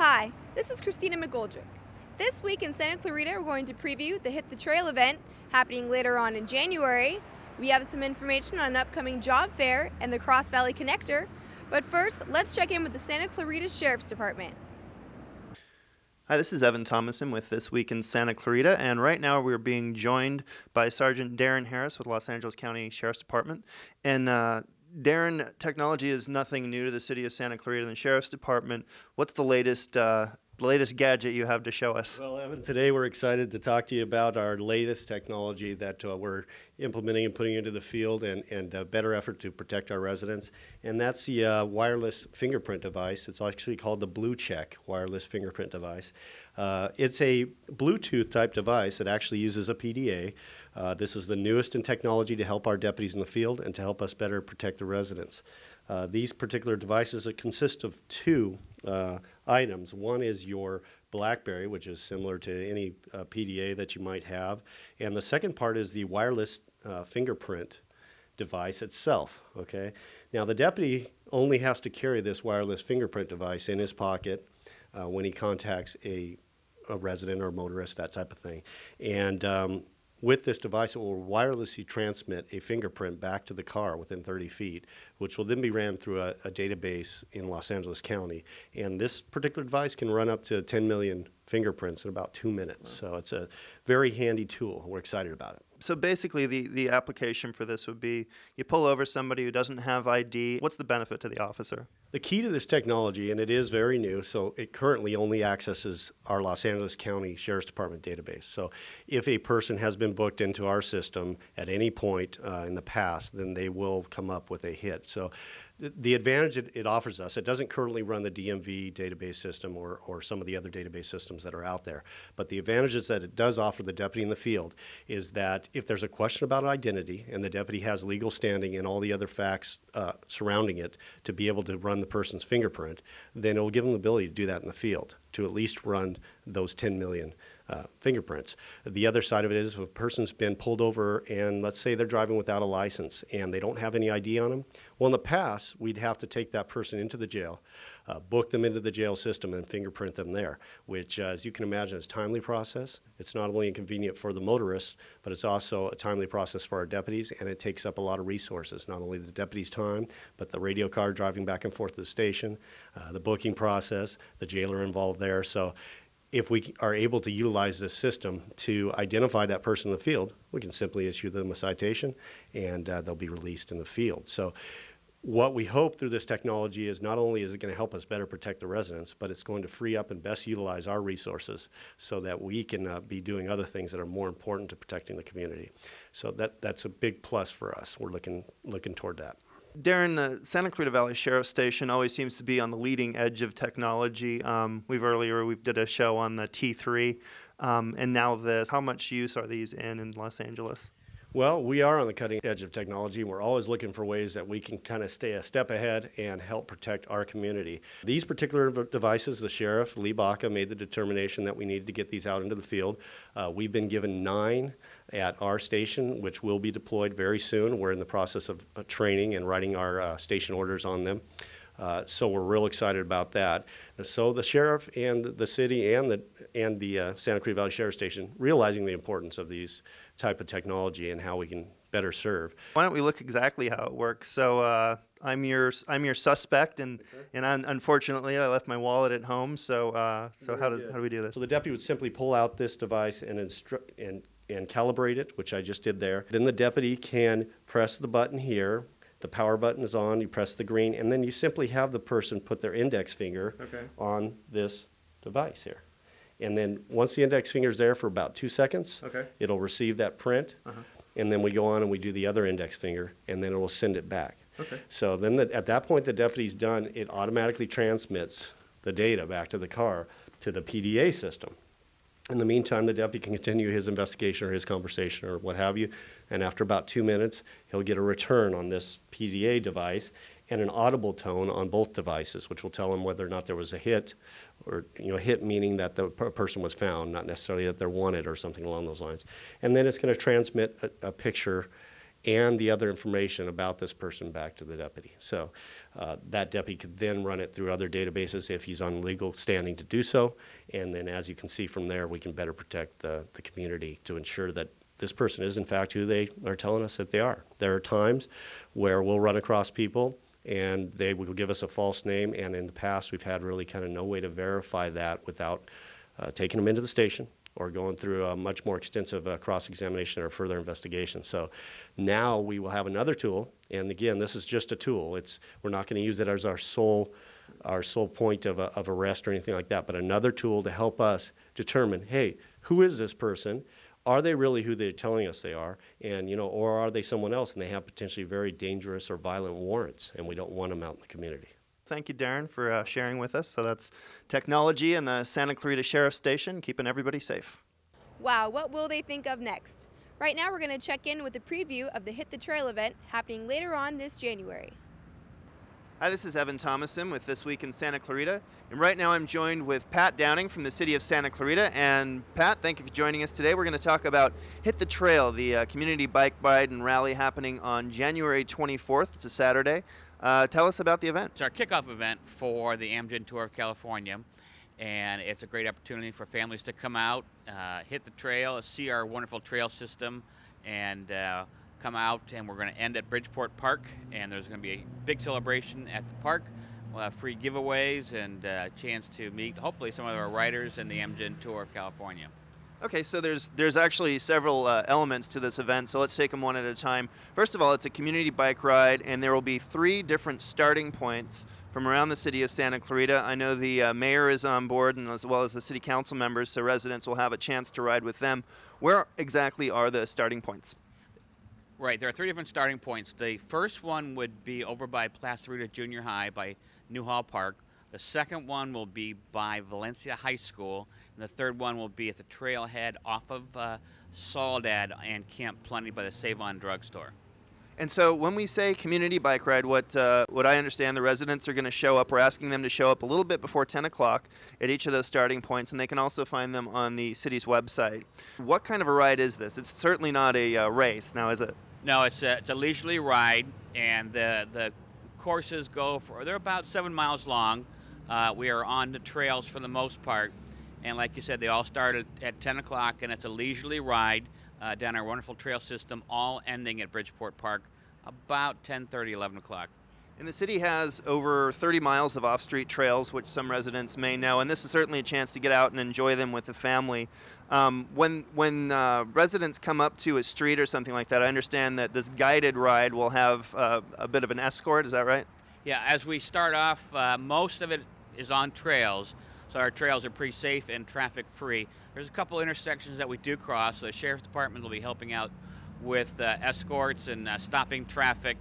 Hi, this is Christina McGoldrick. This week in Santa Clarita, we're going to preview the Hit the Trail event happening later on in January. We have some information on an upcoming job fair and the Cross Valley Connector. But first, let's check in with the Santa Clarita Sheriff's Department. Hi, this is Evan Thomason with This Week in Santa Clarita, and right now we're being joined by Sergeant Darren Harris with Los Angeles County Sheriff's Department. And Darren, technology is nothing new to the city of Santa Clarita and the Sheriff's Department. What's the latest gadget you have to show us? Well, Evan, today we're excited to talk to you about our latest technology that we're implementing and putting into the field and a better effort to protect our residents. And that's the wireless fingerprint device. It's actually called the Blue Check wireless fingerprint device. It's a Bluetooth type device that actually uses a PDA. This is the newest in technology to help our deputies in the field and to help us better protect the residents. These particular devices consist of two items. One is your BlackBerry, which is similar to any PDA that you might have, and the second part is the wireless fingerprint device itself. Okay. Now the deputy only has to carry this wireless fingerprint device in his pocket when he contacts a resident or motorist, that type of thing, and with this device, it will wirelessly transmit a fingerprint back to the car within 30 feet, which will then be ran through a database in Los Angeles County. And this particular device can run up to 10 million fingerprints in about 2 minutes. Wow. So it's a very handy tool. We're excited about it. So basically the application for this would be you pull over somebody who doesn't have ID. What's the benefit to the officer? The key to this technology, and it is very new, so it currently only accesses our Los Angeles County Sheriff's Department database. So if a person has been booked into our system at any point in the past, then they will come up with a hit. So the advantage it offers us, it doesn't currently run the DMV database system or some of the other database systems that are out there. But the advantages that it does offer the deputy in the field is that if there's a question about identity and the deputy has legal standing and all the other facts surrounding it to be able to run the person's fingerprint, then it will give them the ability to do that in the field, to at least run those 10 million fingerprints. The other side of it is if a person's been pulled over and let's say they're driving without a license and they don't have any ID on them, well, in the past, we'd have to take that person into the jail, book them into the jail system and fingerprint them there, which, as you can imagine, is a timely process. It's not only inconvenient for the motorists, but it's also a timely process for our deputies, and it takes up a lot of resources, not only the deputy's time, but the radio car driving back and forth to the station, the booking process, the jailer involved there. So if we are able to utilize this system to identify that person in the field, we can simply issue them a citation and they'll be released in the field. So what we hope through this technology is not only is it going to help us better protect the residents, but it's going to free up and best utilize our resources so that we can be doing other things that are more important to protecting the community. So that's a big plus for us. We're looking toward that. Darren, the Santa Clarita Valley Sheriff's Station always seems to be on the leading edge of technology. We did a show on the T3, and now this. How much use are these in Los Angeles? Well, we are on the cutting edge of technology. We're always looking for ways that we can kind of stay a step ahead and help protect our community. These particular devices, the sheriff, Lee Baca, made the determination that we needed to get these out into the field. We've been given 9 at our station, which will be deployed very soon. We're in the process of training and writing our station orders on them. So we're real excited about that. So the sheriff and the city and the Santa Clarita Valley Sheriff's Station realizing the importance of these type of technology and how we can better serve. Why don't we look exactly how it works? So I'm your suspect, and unfortunately I left my wallet at home. So how do we do this? So the deputy would simply pull out this device and calibrate it, which I just did there. Then the deputy can press the button here. The power button is on, you press the green, and then you simply have the person put their index finger on this device here. And then once the index finger is there for about 2 seconds, it'll receive that print, and then we go on and we do the other index finger, and then it will send it back. So then at that point the deputy's done, it automatically transmits the data back to the car, to the PDA system. In the meantime, the deputy can continue his investigation or his conversation or what have you, and after about 2 minutes, he'll get a return on this PDA device and an audible tone on both devices, which will tell him whether or not there was a hit, or hit meaning that the person was found, not necessarily that they're wanted or something along those lines. And then it's going to transmit a picture and the other information about this person back to the deputy. So that deputy could then run it through other databases if he's on legal standing to do so. And then as you can see from there, we can better protect the community to ensure that this person is in fact who they are telling us that they are. There are times where we'll run across people and they will give us a false name, and in the past we've had really kind of no way to verify that without taking them into the station or going through a much more extensive cross-examination or further investigation. So now we will have another tool, and again, this is just a tool. We're not going to use it as our sole point of arrest or anything like that, but another tool to help us determine, hey, who is this person? Are they really who they're telling us they are? And, or are they someone else and they have potentially very dangerous or violent warrants, and we don't want them out in the community. Thank you, Darren, for sharing with us. So that's technology and the Santa Clarita Sheriff's Station, keeping everybody safe. Wow, what will they think of next? Right now we're going to check in with a preview of the Hit the Trail event happening later on this January. Hi, this is Evan Thomason with This Week in Santa Clarita, and right now I'm joined with Pat Downing from the city of Santa Clarita. And Pat, thank you for joining us today. We're going to talk about Hit the Trail, the community bike ride and rally happening on January 24th. It's a Saturday. Tell us about the event. It's our kickoff event for the Amgen Tour of California, and it's a great opportunity for families to come out, hit the trail, see our wonderful trail system, and come out. And we're going to end at Bridgeport Park, and there's going to be a big celebration at the park. We'll have free giveaways and a chance to meet hopefully some of our riders in the Amgen Tour of California. Okay, so there's actually several elements to this event, so let's take them one at a time. First of all, it's a community bike ride, and there will be 3 different starting points from around the city of Santa Clarita. I know the mayor is on board, and as well as the city council members, so residents will have a chance to ride with them. Where exactly are the starting points? Right, there are 3 different starting points. The first one would be over by Plaza Rita Junior High by Newhall Park. The second one will be by Valencia High School, and the third one will be at the trailhead off of Soledad and Camp Plenty by the Save-On drugstore. And so when we say community bike ride, what I understand, the residents are going to show up. We're asking them to show up a little bit before 10 o'clock at each of those starting points, and they can also find them on the city's website. What kind of a ride is this? It's certainly not a race, now is it? No, it's a leisurely ride, and the courses they're about 7 miles long. We are on the trails for the most part, and like you said, they all start at 10 o'clock, and it's a leisurely ride down our wonderful trail system, all ending at Bridgeport Park about 10:30, 11 o'clock. And the city has over 30 miles of off-street trails, which some residents may know, and this is certainly a chance to get out and enjoy them with the family. When residents come up to a street or something like that, I understand that this guided ride will have a bit of an escort, is that right? Yeah, as we start off, most of it is on trails, so our trails are pretty safe and traffic free. There's a couple intersections that we do cross, so the Sheriff's Department will be helping out with escorts and stopping traffic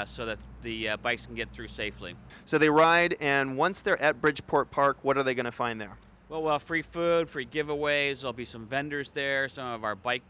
so that the bikes can get through safely. So they ride, and once they're at Bridgeport Park, what are they going to find there? Well, we'll have free food, free giveaways, there'll be some vendors there, some of our bike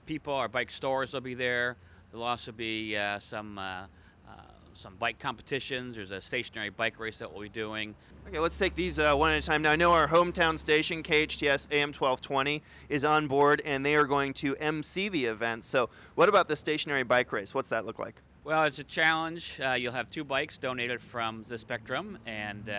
people, our bike stores will be there. There'll also be some bike competitions. There's a stationary bike race that we'll be doing. Okay, let's take these one at a time. Now, I know our hometown station, KHTS AM 1220, is on board, and they are going to MC the event. So what about the stationary bike race? What's that look like? Well, it's a challenge. You'll have 2 bikes donated from the Spectrum, and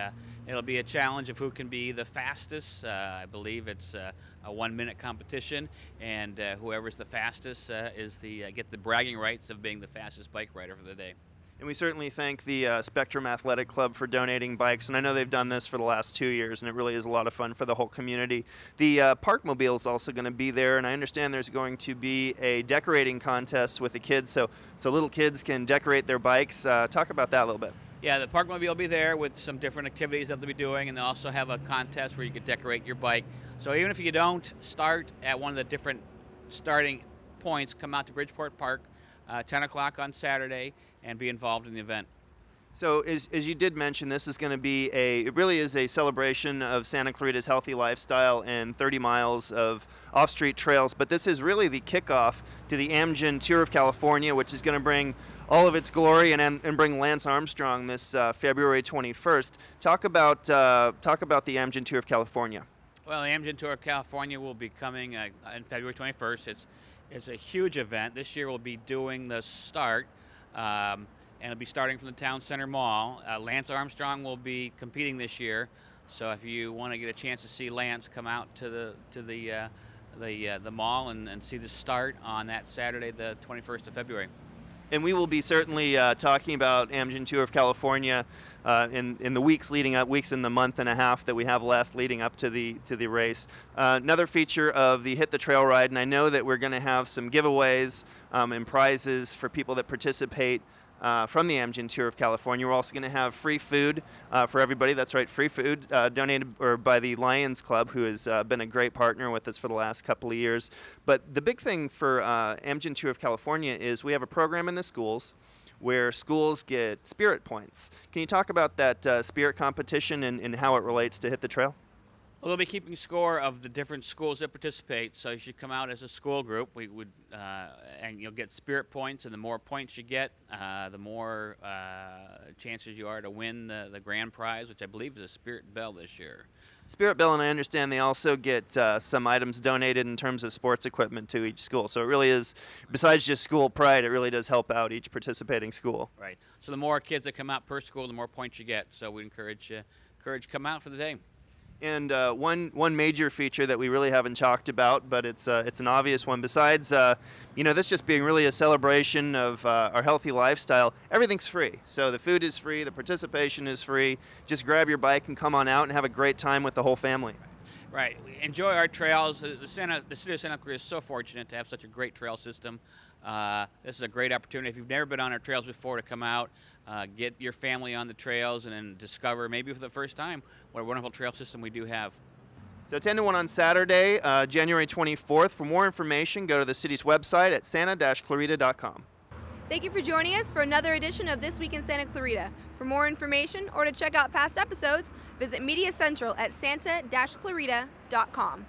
it'll be a challenge of who can be the fastest. I believe it's a 1-minute competition, and whoever's the fastest get the bragging rights of being the fastest bike rider for the day. And we certainly thank the Spectrum Athletic Club for donating bikes, and I know they've done this for the last 2 years, and it really is a lot of fun for the whole community. The Parkmobile is also going to be there, and I understand there's going to be a decorating contest with the kids, so little kids can decorate their bikes. Talk about that a little bit. Yeah, the Parkmobile will be there with some different activities that they'll be doing, and they'll also have a contest where you can decorate your bike. So even if you don't start at one of the different starting points, come out to Bridgeport Park, 10 o'clock on Saturday, and be involved in the event. So as you did mention, this is going to be it really is a celebration of Santa Clarita's healthy lifestyle and 30 miles of off-street trails, but this is really the kickoff to the Amgen Tour of California, which is going to bring all of its glory and bring Lance Armstrong this February 21st. Talk about the Amgen Tour of California. Well, the Amgen Tour of California will be coming on February 21st. It's a huge event. This year we'll be doing the start, and it'll be starting from the Town Center Mall. Lance Armstrong will be competing this year, so if you want to get a chance to see Lance, come out to the mall and see the start on that Saturday, the 21st of February. And we will be certainly talking about Amgen Tour of California in the weeks leading up, weeks in the month and a half that we have left leading up to the race. Another feature of the Hit the Trail ride, and I know that we're going to have some giveaways and prizes for people that participate from the Amgen Tour of California. We're also going to have free food for everybody. That's right, free food donated by the Lions Club, who has been a great partner with us for the last couple of years. But the big thing for Amgen Tour of California is we have a program in the schools where schools get spirit points. Can you talk about that spirit competition and how it relates to Hit the Trail? Well, we'll be keeping score of the different schools that participate, so you should come out as a school group. We would, and you'll get spirit points, and the more points you get, the more chances you are to win the grand prize, which I believe is a Spirit Bell this year. Spirit Bell, and I understand they also get some items donated in terms of sports equipment to each school. So it really is, besides just school pride, it really does help out each participating school. Right. So the more kids that come out per school, the more points you get. So we encourage come out for the day. And one major feature that we really haven't talked about, but it's an obvious one. Besides, this just being really a celebration of our healthy lifestyle, everything's free. So the food is free, the participation is free. Just grab your bike and come on out and have a great time with the whole family. Right. Enjoy our trails. The city of Santa Clarita is so fortunate to have such a great trail system. This is a great opportunity. If you've never been on our trails before, to come out, get your family on the trails, and then discover, maybe for the first time, what a wonderful trail system we do have. So 10 to 1 on Saturday, January 24th. For more information, go to the city's website at santa-clarita.com. Thank you for joining us for another edition of This Week in Santa Clarita. For more information or to check out past episodes, visit Media Central at santa-clarita.com.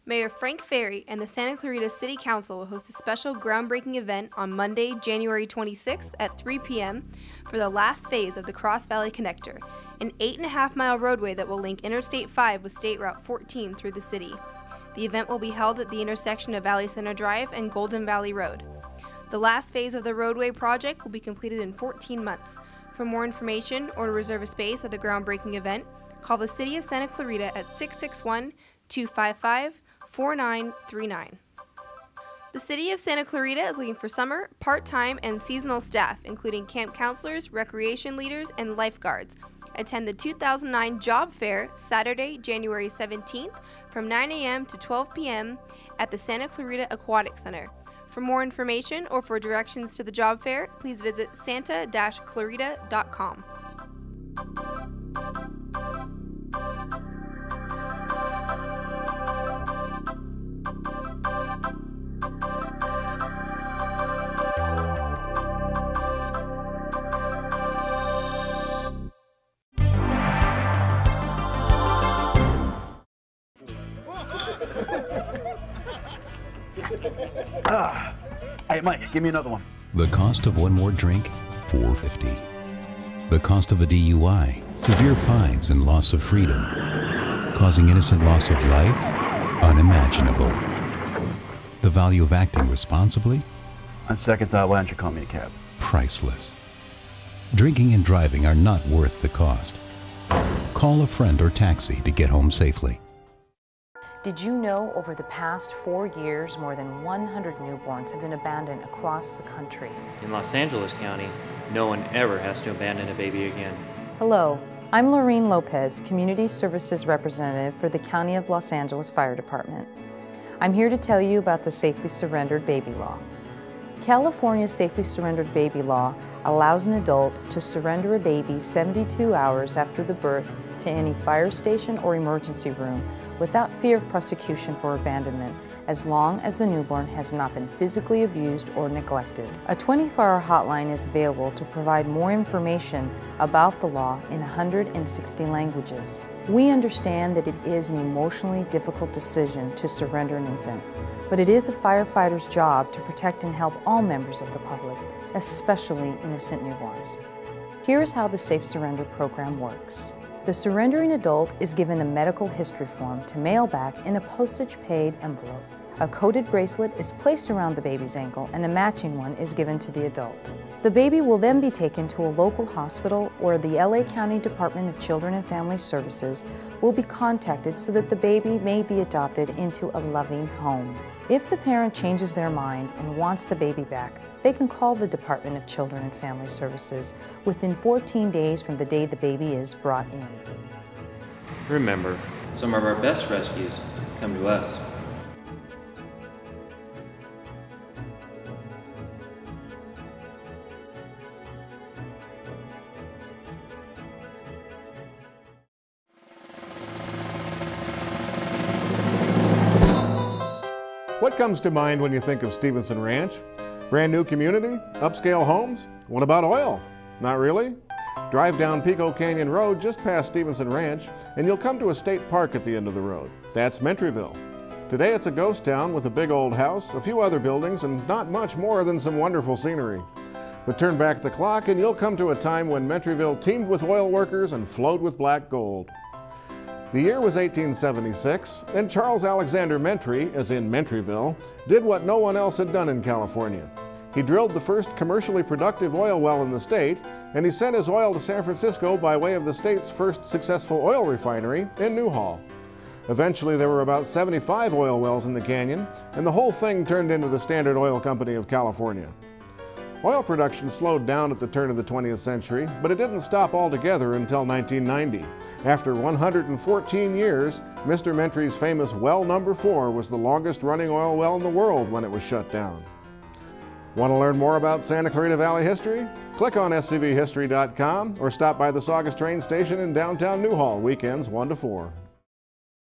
Mayor Frank Ferry and the Santa Clarita City Council will host a special groundbreaking event on Monday, January 26th at 3 p.m. for the last phase of the Cross Valley Connector, an 8.5-mile roadway that will link Interstate 5 with State Route 14 through the city. The event will be held at the intersection of Valley Center Drive and Golden Valley Road. The last phase of the roadway project will be completed in 14 months. For more information or to reserve a space at the groundbreaking event, call the City of Santa Clarita at 661-255-4939. The City of Santa Clarita is looking for summer, part-time, and seasonal staff, including camp counselors, recreation leaders, and lifeguards. Attend the 2009 Job Fair Saturday, January 17th from 9 a.m. to 12 p.m. at the Santa Clarita Aquatic Center. For more information or for directions to the job fair, please visit santa-clarita.com. Hey, Mike, give me another one. The cost of one more drink, $4.50. The cost of a DUI, severe fines and loss of freedom, causing innocent loss of life, unimaginable. The value of acting responsibly, On second thought, why don't you call me a cab? priceless. Drinking and driving are not worth the cost. Call a friend or taxi to get home safely. Did you know over the past 4 years, more than 100 newborns have been abandoned across the country? In Los Angeles County, no one ever has to abandon a baby again. Hello, I'm Lorene Lopez, Community Services Representative for the County of Los Angeles Fire Department. I'm here to tell you about the Safely Surrendered Baby Law. California's Safely Surrendered Baby Law allows an adult to surrender a baby 72 hours after the birth to any fire station or emergency room without fear of prosecution for abandonment, as long as the newborn has not been physically abused or neglected. A 24-hour hotline is available to provide more information about the law in 160 languages. We understand that it is an emotionally difficult decision to surrender an infant, but it is a firefighter's job to protect and help all members of the public, especially innocent newborns. Here is how the Safe Surrender program works. The surrendering adult is given a medical history form to mail back in a postage-paid envelope. A coated bracelet is placed around the baby's ankle and a matching one is given to the adult. The baby will then be taken to a local hospital, or the LA County Department of Children and Family Services will be contacted so that the baby may be adopted into a loving home. If the parent changes their mind and wants the baby back, they can call the Department of Children and Family Services within 14 days from the day the baby is brought in. Remember, some of our best rescues come to us. What comes to mind when you think of Stevenson Ranch? Brand new community? Upscale homes? What about oil? Not really? Drive down Pico Canyon Road just past Stevenson Ranch and you'll come to a state park at the end of the road. That's Mentryville. Today it's a ghost town with a big old house, a few other buildings, and not much more than some wonderful scenery. But turn back the clock and you'll come to a time when Mentryville teemed with oil workers and flowed with black gold. The year was 1876, and Charles Alexander Mentry, as in Mentryville, did what no one else had done in California. He drilled the first commercially productive oil well in the state, and he sent his oil to San Francisco by way of the state's first successful oil refinery in Newhall. Eventually there were about 75 oil wells in the canyon, and the whole thing turned into the Standard Oil Company of California. Oil production slowed down at the turn of the 20th century, but it didn't stop altogether until 1990. After 114 years, Mr. Mentry's famous well number 4 was the longest running oil well in the world when it was shut down. Want to learn more about Santa Clarita Valley history? Click on scvhistory.com or stop by the Saugus train station in downtown Newhall weekends 1 to 4.